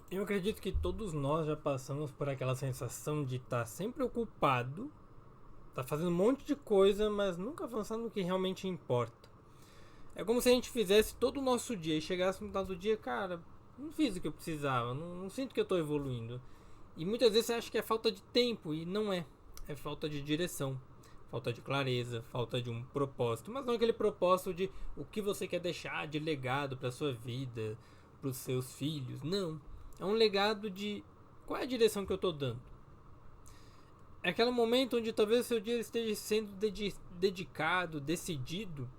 Eu acredito que todos nós já passamos por aquela sensação de estar sempre ocupado, tá fazendo um monte de coisa, mas nunca avançando no que realmente importa. É como se a gente fizesse todo o nosso dia e chegasse no final do dia, cara, não fiz o que eu precisava, não sinto que eu estou evoluindo. E muitas vezes você acha que é falta de tempo e não é. É falta de direção, falta de clareza, falta de um propósito, mas não aquele propósito de o que você quer deixar de legado para sua vida, para os seus filhos. Não. É um legado de qual é a direção que eu estou dando. É aquele momento onde talvez o seu dia esteja sendo dedicado, decidido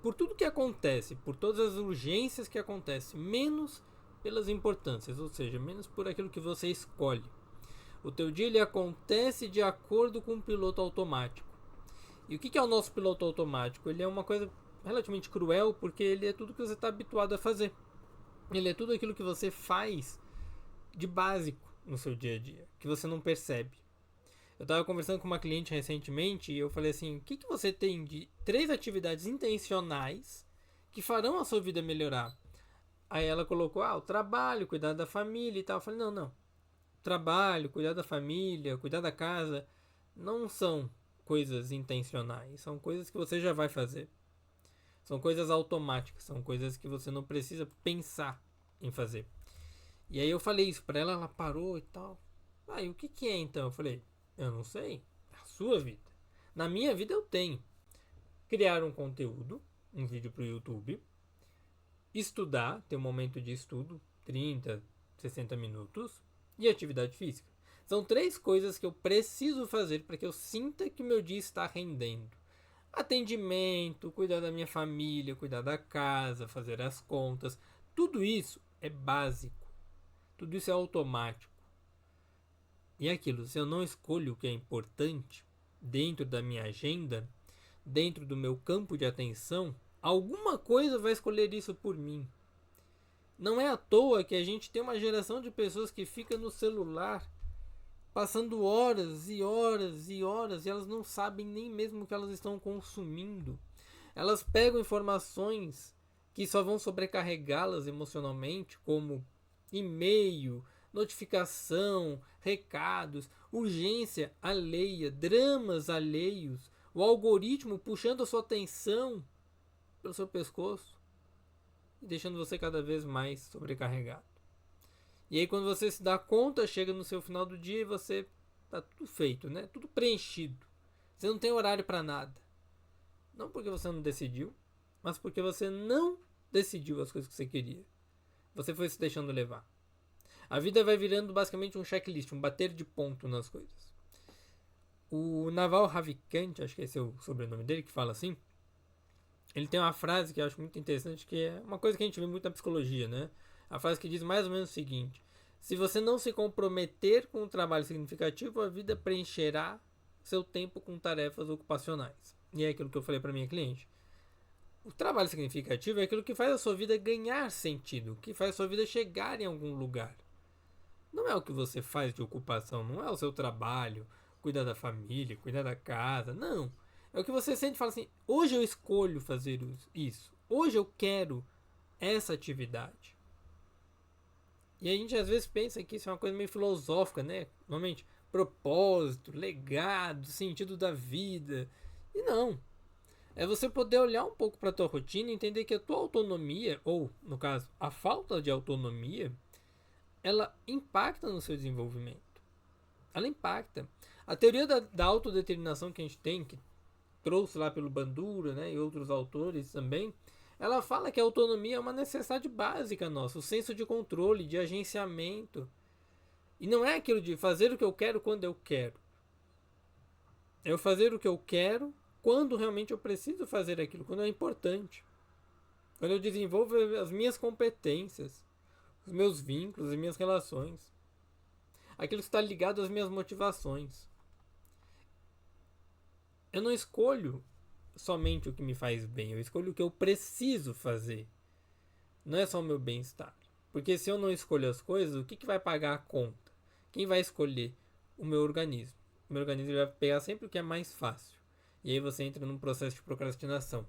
por tudo que acontece, por todas as urgências que acontecem, menos pelas importâncias, ou seja, menos por aquilo que você escolhe. O teu dia ele acontece de acordo com o piloto automático. E o que é o nosso piloto automático? Ele é uma coisa relativamente cruel porque ele é tudo que você está habituado a fazer. Ele é tudo aquilo que você faz de básico no seu dia a dia, que você não percebe. Eu estava conversando com uma cliente recentemente e eu falei assim: o que você tem de 3 atividades intencionais que farão a sua vida melhorar? Aí ela colocou: o trabalho, cuidar da família e tal. Eu falei: não. Trabalho, cuidar da família, cuidar da casa, não são coisas intencionais, são coisas que você já vai fazer. São coisas automáticas, são coisas que você não precisa pensar em fazer. E aí eu falei isso pra ela, ela parou e tal. E o que é então? Eu falei: eu não sei, é a sua vida. Na minha vida eu tenho criar um conteúdo, um vídeo pro YouTube, estudar, ter um momento de estudo, 30, 60 minutos, e atividade física. São 3 coisas que eu preciso fazer para que eu sinta que meu dia está rendendo. Atendimento, cuidar da minha família, cuidar da casa, fazer as contas. Tudo isso é básico. Tudo isso é automático. E é aquilo, se eu não escolho o que é importante dentro da minha agenda, dentro do meu campo de atenção, alguma coisa vai escolher isso por mim. Não é à toa que a gente tem uma geração de pessoas que fica no celular passando horas e horas e horas e elas não sabem nem mesmo o que elas estão consumindo. Elas pegam informações que só vão sobrecarregá-las emocionalmente, como e-mail, notificação, recados, urgência alheia, dramas alheios, o algoritmo puxando a sua atenção pelo seu pescoço e deixando você cada vez mais sobrecarregado. E aí quando você se dá conta, chega no seu final do dia e você tá tudo feito, né? Tudo preenchido. Você não tem horário para nada. Não porque você não decidiu, mas porque você não decidiu as coisas que você queria. Você foi se deixando levar. A vida vai virando basicamente um checklist, um bater de ponto nas coisas. O Naval Ravikant, acho que esse é o sobrenome dele, que fala assim, ele tem uma frase que eu acho muito interessante, que é uma coisa que a gente vê muito na psicologia, né? A frase que diz mais ou menos o seguinte: se você não se comprometer com um trabalho significativo, a vida preencherá seu tempo com tarefas ocupacionais. E é aquilo que eu falei para minha cliente. O trabalho significativo é aquilo que faz a sua vida ganhar sentido, que faz a sua vida chegar em algum lugar. Não é o que você faz de ocupação, não é o seu trabalho, cuidar da família, cuidar da casa, não. É o que você sente e fala assim: hoje eu escolho fazer isso, hoje eu quero essa atividade. E a gente às vezes pensa que isso é uma coisa meio filosófica, né? Normalmente, propósito, legado, sentido da vida. E não. É você poder olhar um pouco para a tua rotina e entender que a tua autonomia, ou no caso, a falta de autonomia, ela impacta no seu desenvolvimento. Ela impacta. A teoria da autodeterminação que a gente tem, que trouxe lá pelo Bandura, né, e outros autores também, ela fala que a autonomia é uma necessidade básica nossa, o senso de controle, de agenciamento. E não é aquilo de fazer o que eu quero quando eu quero. É eu fazer o que eu quero quando realmente eu preciso fazer aquilo, quando é importante. Quando eu desenvolvo as minhas competências, os meus vínculos, as minhas relações. Aquilo que está ligado às minhas motivações. Eu não escolho somente o que me faz bem, eu escolho o que eu preciso fazer. Não é só o meu bem-estar. Porque se eu não escolho as coisas, o que vai pagar a conta? Quem vai escolher? O meu organismo. O meu organismo vai pegar sempre o que é mais fácil. E aí você entra num processo de procrastinação.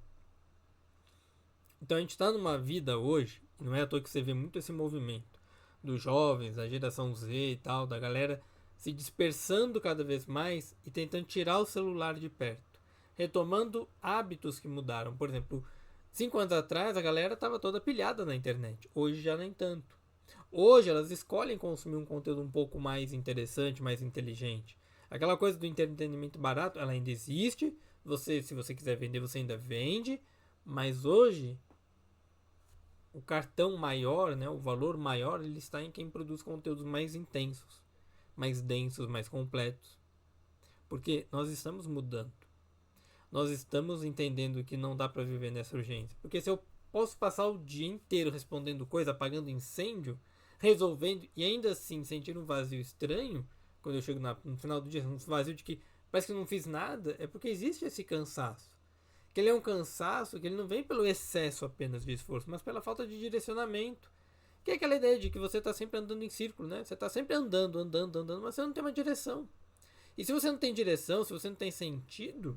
Então a gente está numa vida hoje, e não é à toa que você vê muito esse movimento. dos jovens, da geração Z e tal, da galera se dispersando cada vez mais e tentando tirar o celular de perto, retomando hábitos que mudaram. Por exemplo, 5 anos atrás a galera estava toda pilhada na internet, hoje já nem tanto. Hoje elas escolhem consumir um conteúdo um pouco mais interessante, mais inteligente. Aquela coisa do entretenimento barato, ela ainda existe. Você, se você quiser vender, você ainda vende. Mas hoje, o cartão maior, né, o valor maior, ele está em quem produz conteúdos mais intensos, mais densos, mais completos. Porque nós estamos mudando. Nós estamos entendendo que não dá para viver nessa urgência. Porque se eu posso passar o dia inteiro respondendo coisa, apagando incêndio, resolvendo e ainda assim sentir um vazio estranho, quando eu chego no final do dia, um vazio de que parece que não fiz nada, é porque existe esse cansaço. Que ele é um cansaço que ele não vem pelo excesso apenas de esforço, mas pela falta de direcionamento. Que é aquela ideia de que você está sempre andando em círculo, né? Você está sempre andando, mas você não tem uma direção. E se você não tem direção, se você não tem sentido,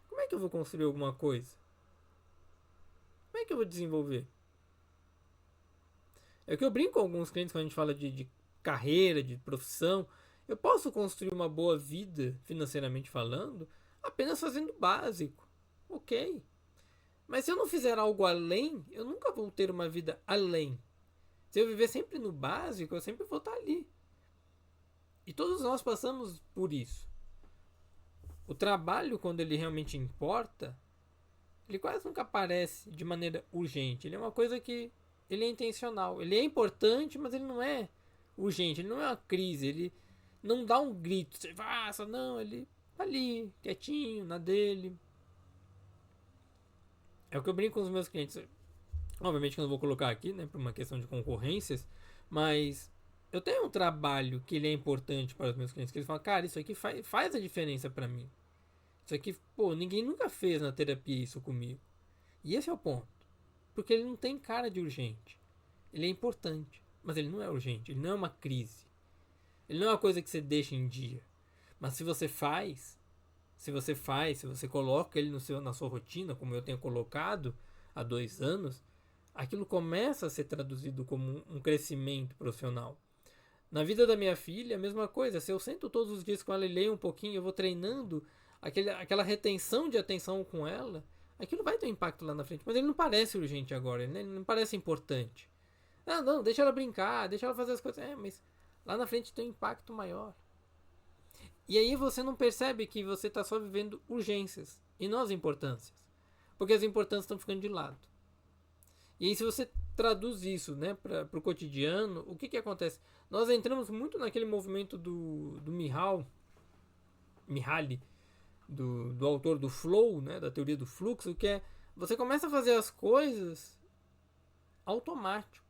como é que eu vou construir alguma coisa? Como é que eu vou desenvolver? É o que eu brinco com alguns clientes quando a gente fala de carreira, de profissão. Eu posso construir uma boa vida, financeiramente falando, apenas fazendo o básico. Ok. Mas se eu não fizer algo além, eu nunca vou ter uma vida além. Se eu viver sempre no básico, eu sempre vou estar ali. E todos nós passamos por isso. O trabalho, quando ele realmente importa, ele quase nunca aparece de maneira urgente. Ele é uma coisa que ele é intencional. Ele é importante, mas ele não é urgente. Ele não é uma crise. Ele não dá um grito. Você faça, não. Ele tá ali, quietinho, na dele. É o que eu brinco com os meus clientes. Obviamente que eu não vou colocar aqui, né, por uma questão de concorrências, mas eu tenho um trabalho que ele é importante para os meus clientes, que eles falam, cara, isso aqui faz a diferença para mim. Isso aqui, pô, ninguém nunca fez na terapia isso comigo. E esse é o ponto. Porque ele não tem cara de urgente. Ele é importante, mas ele não é urgente, ele não é uma crise. Ele não é uma coisa que você deixa em dia. Mas se você se você coloca ele na sua rotina, como eu tenho colocado há 2 anos, aquilo começa a ser traduzido como um crescimento profissional. Na vida da minha filha, a mesma coisa. Se eu sento todos os dias com ela e leio um pouquinho, eu vou treinando aquela retenção de atenção com ela, aquilo vai ter um impacto lá na frente. Mas ele não parece urgente agora, né? Ele não parece importante. Ah, não, deixa ela brincar, deixa ela fazer as coisas. É, mas lá na frente tem um impacto maior. E aí você não percebe que você está só vivendo urgências e não as importâncias. Porque as importâncias estão ficando de lado. E aí se você traduz isso, né, para o cotidiano, o que acontece? Nós entramos muito naquele movimento do Mihaly, do autor do flow, né, da teoria do fluxo, que é você começa a fazer as coisas automático.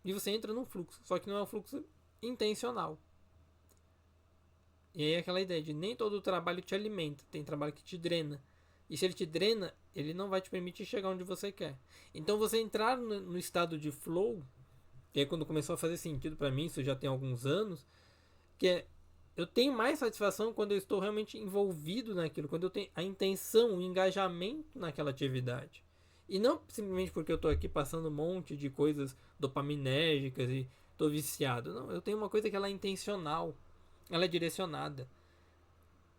E você entra num fluxo, só que não é um fluxo intencional. E aí é aquela ideia de nem todo trabalho te alimenta, tem trabalho que te drena. E se ele te drena, ele não vai te permitir chegar onde você quer. Então você entrar no estado de flow, que é quando começou a fazer sentido para mim, isso já tem alguns anos, que é eu tenho mais satisfação quando eu estou realmente envolvido naquilo, quando eu tenho a intenção, o engajamento naquela atividade. E não simplesmente porque eu estou aqui passando um monte de coisas dopaminérgicas e estou viciado. Não, eu tenho uma coisa que ela é intencional, ela é direcionada.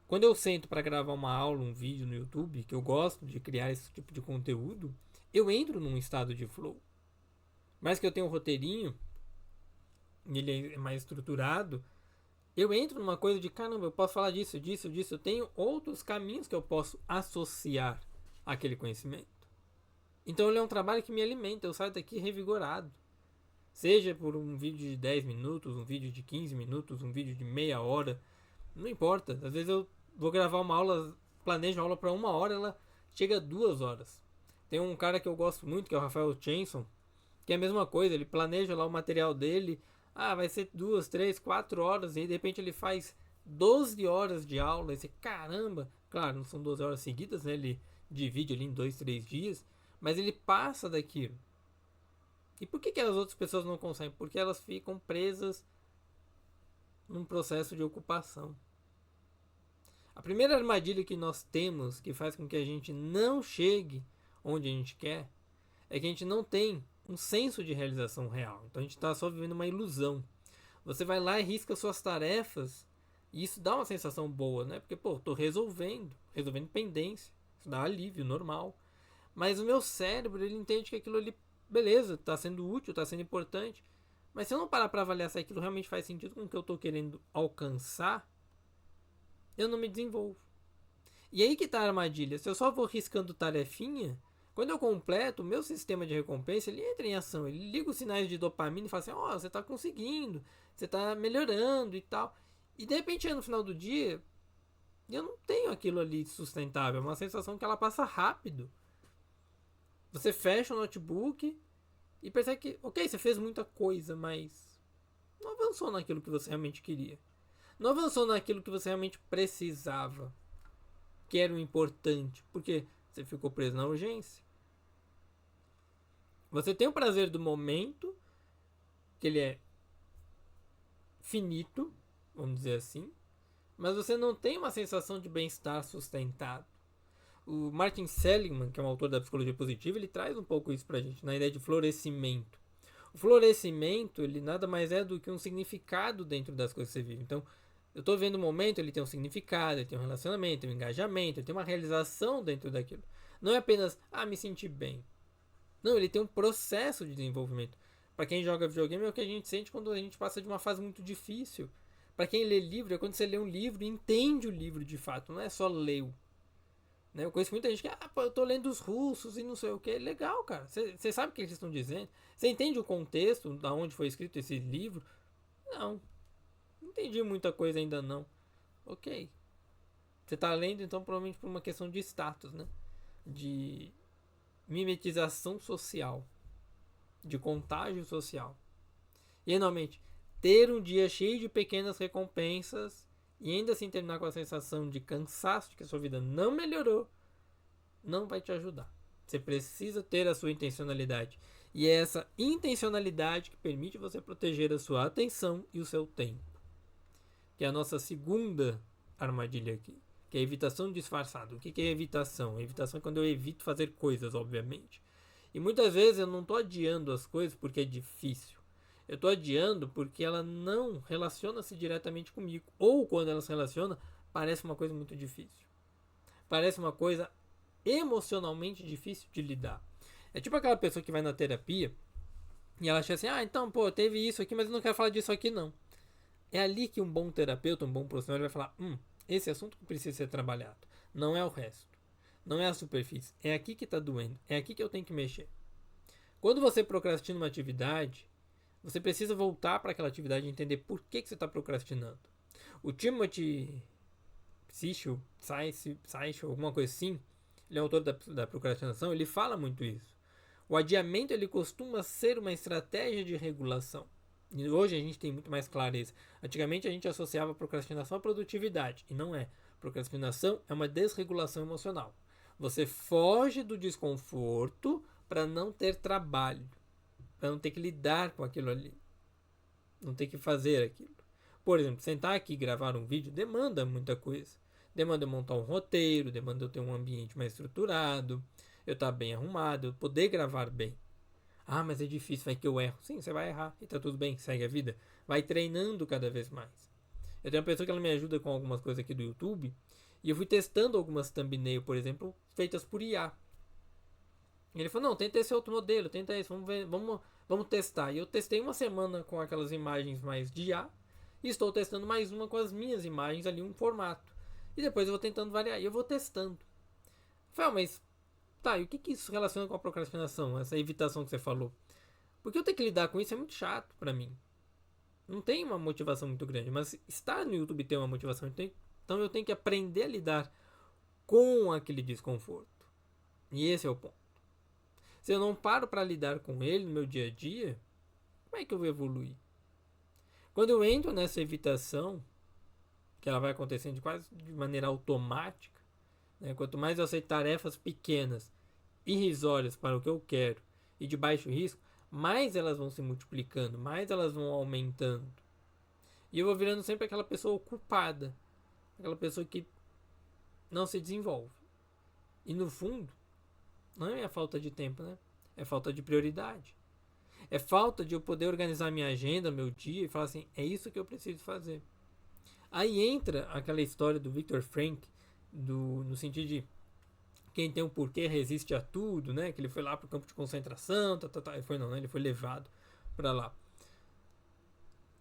Quando eu sento para gravar uma aula, um vídeo no YouTube, que eu gosto de criar esse tipo de conteúdo, eu entro num estado de flow. Mas que eu tenho um roteirinho, ele é mais estruturado, eu entro numa coisa de caramba, eu posso falar disso, eu tenho outros caminhos que eu posso associar àquele conhecimento. Então ele é um trabalho que me alimenta, eu saio daqui revigorado. Seja por um vídeo de 10 minutos, um vídeo de 15 minutos, um vídeo de meia hora, não importa. Às vezes eu vou gravar uma aula, planejo a aula para 1 hora, ela chega a 2 horas. Tem um cara que eu gosto muito, que é o Rafael Chanson, que é a mesma coisa, ele planeja lá o material dele, vai ser 2, 3, 4 horas, e de repente ele faz 12 horas de aula, e você, caramba, claro, não são 12 horas seguidas, né? Ele divide ali em 2, 3 dias, mas ele passa daquilo. E por que as outras pessoas não conseguem? Porque elas ficam presas num processo de ocupação. A primeira armadilha que nós temos, que faz com que a gente não chegue onde a gente quer, é que a gente não tem um senso de realização real. Então a gente está só vivendo uma ilusão. Você vai lá e risca suas tarefas e isso dá uma sensação boa, né? Porque, pô, tô resolvendo pendência. Isso dá alívio, normal. Mas o meu cérebro, ele entende que aquilo ali, beleza, tá sendo útil, tá sendo importante. Mas se eu não parar para avaliar se aquilo realmente faz sentido com o que eu tô querendo alcançar, eu não me desenvolvo. E aí que tá a armadilha. Se eu só vou riscando tarefinha, quando eu completo, o meu sistema de recompensa, ele entra em ação. Ele liga os sinais de dopamina e fala assim, ó, você tá conseguindo, você tá melhorando e tal. E de repente, no final do dia, eu não tenho aquilo ali sustentável. É uma sensação que ela passa rápido. Você fecha o notebook e percebe que, ok, você fez muita coisa, mas não avançou naquilo que você realmente queria. Não avançou naquilo que você realmente precisava, que era o importante, porque você ficou preso na urgência. Você tem o prazer do momento, que ele é finito, vamos dizer assim, mas você não tem uma sensação de bem-estar sustentado. O Martin Seligman, que é um autor da psicologia positiva, ele traz um pouco isso pra gente, na ideia de florescimento. O florescimento, ele nada mais é do que um significado dentro das coisas que você vive. Então, eu tô vendo o momento, ele tem um significado, ele tem um relacionamento, tem um engajamento, ele tem uma realização dentro daquilo. Não é apenas, me senti bem. Não, ele tem um processo de desenvolvimento. Para quem joga videogame é o que a gente sente quando a gente passa de uma fase muito difícil. Para quem lê livro, é quando você lê um livro e entende o livro de fato, não é só leu. Né? Eu conheço muita gente que, eu tô lendo os russos e não sei o que. Legal, cara. Você sabe o que eles estão dizendo? Você entende o contexto, da onde foi escrito esse livro? Não. Não entendi muita coisa ainda não. Ok. Você tá lendo então provavelmente por uma questão de status, né? De mimetização social. De contágio social. E, normalmente, ter um dia cheio de pequenas recompensas e ainda assim terminar com a sensação de cansaço, de que a sua vida não melhorou, não vai te ajudar. Você precisa ter a sua intencionalidade. E é essa intencionalidade que permite você proteger a sua atenção e o seu tempo. Que é a nossa segunda armadilha aqui. Que é a evitação disfarçada. O que é evitação? A evitação é quando eu evito fazer coisas, obviamente. E muitas vezes eu não estou adiando as coisas porque é difícil. Eu estou adiando porque ela não relaciona-se diretamente comigo. Ou quando ela se relaciona, parece uma coisa muito difícil. Parece uma coisa emocionalmente difícil de lidar. É tipo aquela pessoa que vai na terapia e ela acha assim, então, teve isso aqui, mas eu não quero falar disso aqui não. É ali que um bom terapeuta, um bom profissional vai falar, esse assunto que precisa ser trabalhado. Não é o resto. Não é a superfície. É aqui que está doendo. É aqui que eu tenho que mexer. Quando você procrastina uma atividade, você precisa voltar para aquela atividade e entender por que você está procrastinando. O Timothy Seichel, alguma coisa assim, ele é autor da procrastinação, ele fala muito isso. O adiamento ele costuma ser uma estratégia de regulação. E hoje a gente tem muito mais clareza. Antigamente a gente associava a procrastinação à produtividade, e não é. Procrastinação é uma desregulação emocional. Você foge do desconforto para não ter trabalho, para não ter que lidar com aquilo ali, não ter que fazer aquilo. Por exemplo, sentar aqui e gravar um vídeo demanda muita coisa. Demanda eu montar um roteiro, demanda eu ter um ambiente mais estruturado, eu estar bem arrumado, eu poder gravar bem. Mas é difícil, vai que eu erro. Sim, você vai errar e tá tudo bem, segue a vida. Vai treinando cada vez mais. Eu tenho uma pessoa que ela me ajuda com algumas coisas aqui do YouTube e eu fui testando algumas thumbnails, por exemplo, feitas por IA. E ele falou, não, tenta esse outro modelo, tenta esse, vamos ver, vamos testar. E eu testei uma semana com aquelas imagens mais de IA e estou testando mais uma com as minhas imagens ali, um formato. E depois eu vou tentando variar e eu vou testando. Eu falei, mas tá, e o que isso relaciona com a procrastinação, essa evitação que você falou? Porque eu ter que lidar com isso é muito chato pra mim. Não tem uma motivação muito grande, mas estar no YouTube tem uma motivação, então eu tenho que aprender a lidar com aquele desconforto. E esse é o ponto. Se eu não paro para lidar com ele no meu dia a dia, como é que eu vou evoluir? Quando eu entro nessa evitação, que ela vai acontecendo quase de maneira automática, né? Quanto mais eu aceito tarefas pequenas, irrisórias para o que eu quero e de baixo risco, mais elas vão se multiplicando, mais elas vão aumentando. E eu vou virando sempre aquela pessoa ocupada, aquela pessoa que não se desenvolve. E no fundo, não é a falta de tempo, né? É falta de prioridade. É falta de eu poder organizar minha agenda, meu dia e falar assim, é isso que eu preciso fazer. Aí entra aquela história do Viktor Frankl, no sentido de quem tem um porquê resiste a tudo, né? Que ele foi lá pro campo de concentração, Ele foi não, né? Ele foi levado para lá.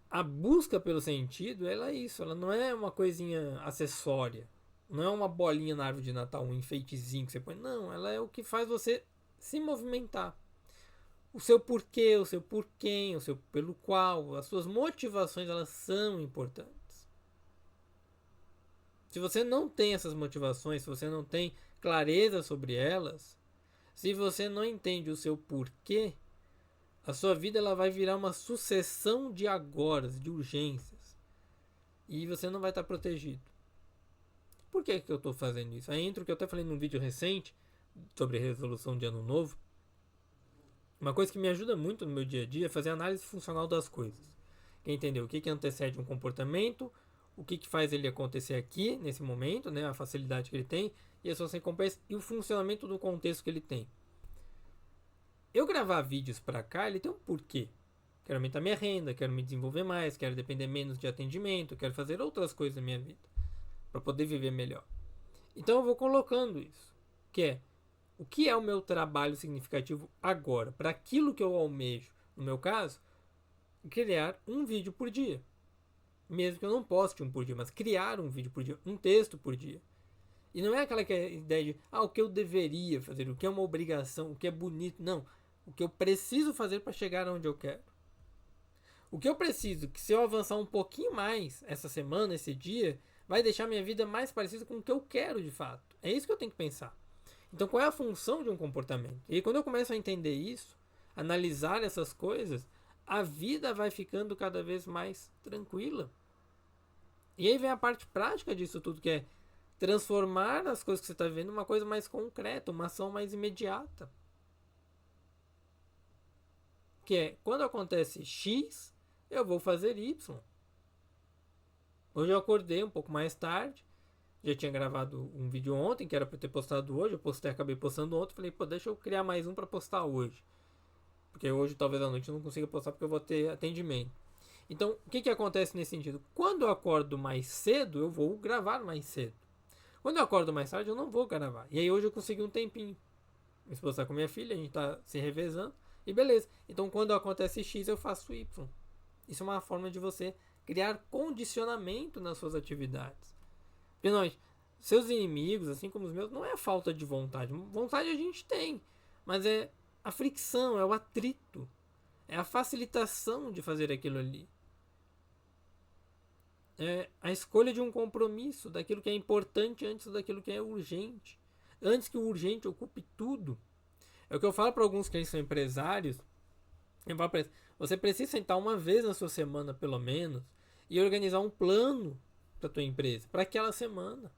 A busca pelo sentido, ela é isso, ela não é uma coisinha acessória. Não é uma bolinha na árvore de Natal, um enfeitezinho que você põe. Não, ela é o que faz você se movimentar. O seu porquê, o seu porquê, o seu pelo qual, as suas motivações, elas são importantes. Se você não tem essas motivações, se você não tem clareza sobre elas, se você não entende o seu porquê, a sua vida ela vai virar uma sucessão de agoras, de urgências. E você não vai estar protegido. Por que eu estou fazendo isso? Aí entra o que eu até falei num vídeo recente sobre resolução de ano novo. Uma coisa que me ajuda muito no meu dia a dia é fazer análise funcional das coisas. Quer entender o que antecede um comportamento, o que faz ele acontecer aqui, nesse momento, né, a facilidade que ele tem, e as suas recompensas, e o funcionamento do contexto que ele tem. Eu gravar vídeos para cá, ele tem um porquê. Quero aumentar minha renda, quero me desenvolver mais, quero depender menos de atendimento, quero fazer outras coisas na minha vida para poder viver melhor. Então eu vou colocando isso, que é o que é o meu trabalho significativo agora, para aquilo que eu almejo. No meu caso, criar um vídeo por dia. Mesmo que eu não poste um por dia, mas criar um vídeo por dia, um texto por dia. E não é aquela ideia de, o que eu deveria fazer, o que é uma obrigação, o que é bonito. Não, o que eu preciso fazer para chegar onde eu quero. O que eu preciso, que se eu avançar um pouquinho mais essa semana, esse dia, vai deixar minha vida mais parecida com o que eu quero de fato. É isso que eu tenho que pensar. Então, qual é a função de um comportamento? E quando eu começo a entender isso, analisar essas coisas, a vida vai ficando cada vez mais tranquila. E aí vem a parte prática disso tudo, que é transformar as coisas que você está vivendo em uma coisa mais concreta, uma ação mais imediata. Que é, quando acontece X, eu vou fazer Y. Hoje eu acordei um pouco mais tarde, já tinha gravado um vídeo ontem, que era para ter postado hoje, acabei postando ontem, falei, deixa eu criar mais um para postar hoje. Porque hoje, talvez à noite, eu não consiga postar porque eu vou ter atendimento. Então, o que acontece nesse sentido? Quando eu acordo mais cedo, eu vou gravar mais cedo. Quando eu acordo mais tarde, eu não vou gravar. E aí hoje eu consegui um tempinho. Minha esposa está com minha filha, a gente está se revezando. E beleza. Então, quando acontece X, eu faço Y. Isso é uma forma de você criar condicionamento nas suas atividades. Porque nós, seus inimigos, assim como os meus, não é a falta de vontade. Vontade a gente tem. Mas é a fricção, é o atrito. É a facilitação de fazer aquilo ali. É a escolha de um compromisso, daquilo que é importante antes daquilo que é urgente. Antes que o urgente ocupe tudo. É o que eu falo para alguns que são empresários. Eu falo para eles, você precisa sentar uma vez na sua semana, pelo menos, e organizar um plano para tua empresa, para aquela semana.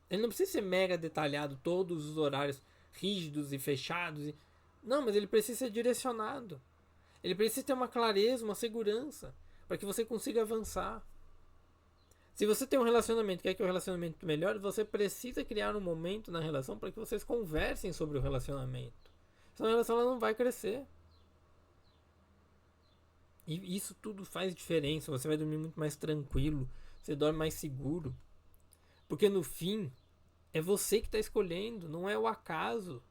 Ele não precisa ser mega detalhado, todos os horários rígidos e fechados. Não, mas ele precisa ser direcionado. Ele precisa ter uma clareza, uma segurança, para que você consiga avançar. Se você tem um relacionamento, quer que o relacionamento melhore, você precisa criar um momento na relação para que vocês conversem sobre o relacionamento. Senão a relação ela não vai crescer. E isso tudo faz diferença. Você vai dormir muito mais tranquilo. Você dorme mais seguro. Porque no fim, é você que está escolhendo, não é o acaso.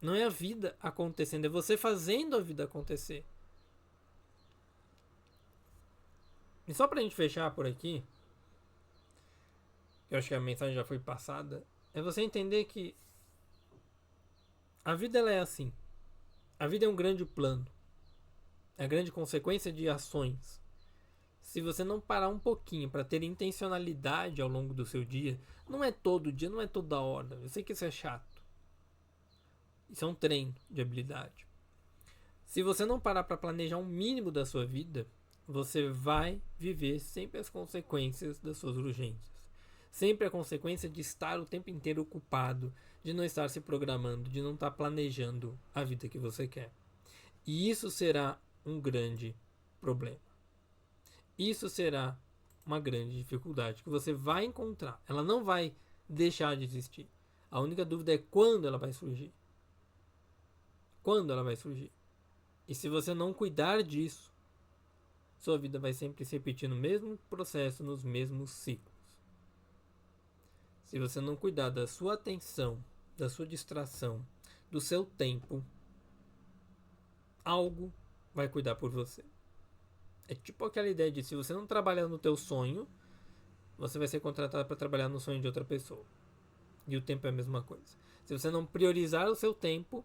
Não é a vida acontecendo, é você fazendo a vida acontecer. E só pra gente fechar por aqui, eu acho que a mensagem já foi passada, é você entender que a vida ela é assim. A vida é um grande plano. É a grande consequência de ações. Se você não parar um pouquinho para ter intencionalidade ao longo do seu dia, não é todo dia, não é toda hora. Eu sei que isso é chato. Isso é um treino de habilidade. Se você não parar para planejar um mínimo da sua vida, você vai viver sempre as consequências das suas urgências. Sempre a consequência de estar o tempo inteiro ocupado, de não estar se programando, de não estar planejando a vida que você quer. E isso será um grande problema. Isso será uma grande dificuldade que você vai encontrar. Ela não vai deixar de existir. A única dúvida é quando ela vai surgir. quando ela vai surgir. E se você não cuidar disso, sua vida vai sempre se repetir no mesmo processo, nos mesmos ciclos. Se você não cuidar da sua atenção, da sua distração, do seu tempo, algo vai cuidar por você. É tipo aquela ideia de se você não trabalhar no teu sonho, você vai ser contratado para trabalhar no sonho de outra pessoa. E o tempo é a mesma coisa. Se você não priorizar o seu tempo,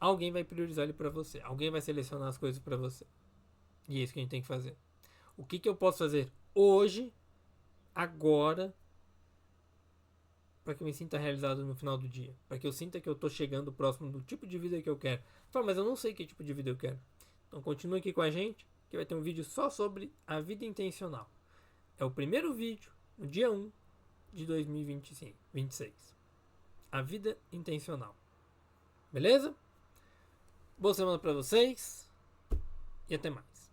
alguém vai priorizar ele para você. Alguém vai selecionar as coisas para você. E é isso que a gente tem que fazer. O que eu posso fazer hoje, agora, para que eu me sinta realizado no final do dia? Para que eu sinta que eu estou chegando próximo do tipo de vida que eu quero. Fala, mas eu não sei que tipo de vida eu quero. Então continue aqui com a gente, que vai ter um vídeo só sobre a vida intencional. É o primeiro vídeo, no dia 1 de 2026. A vida intencional. Beleza? Boa semana para vocês e até mais.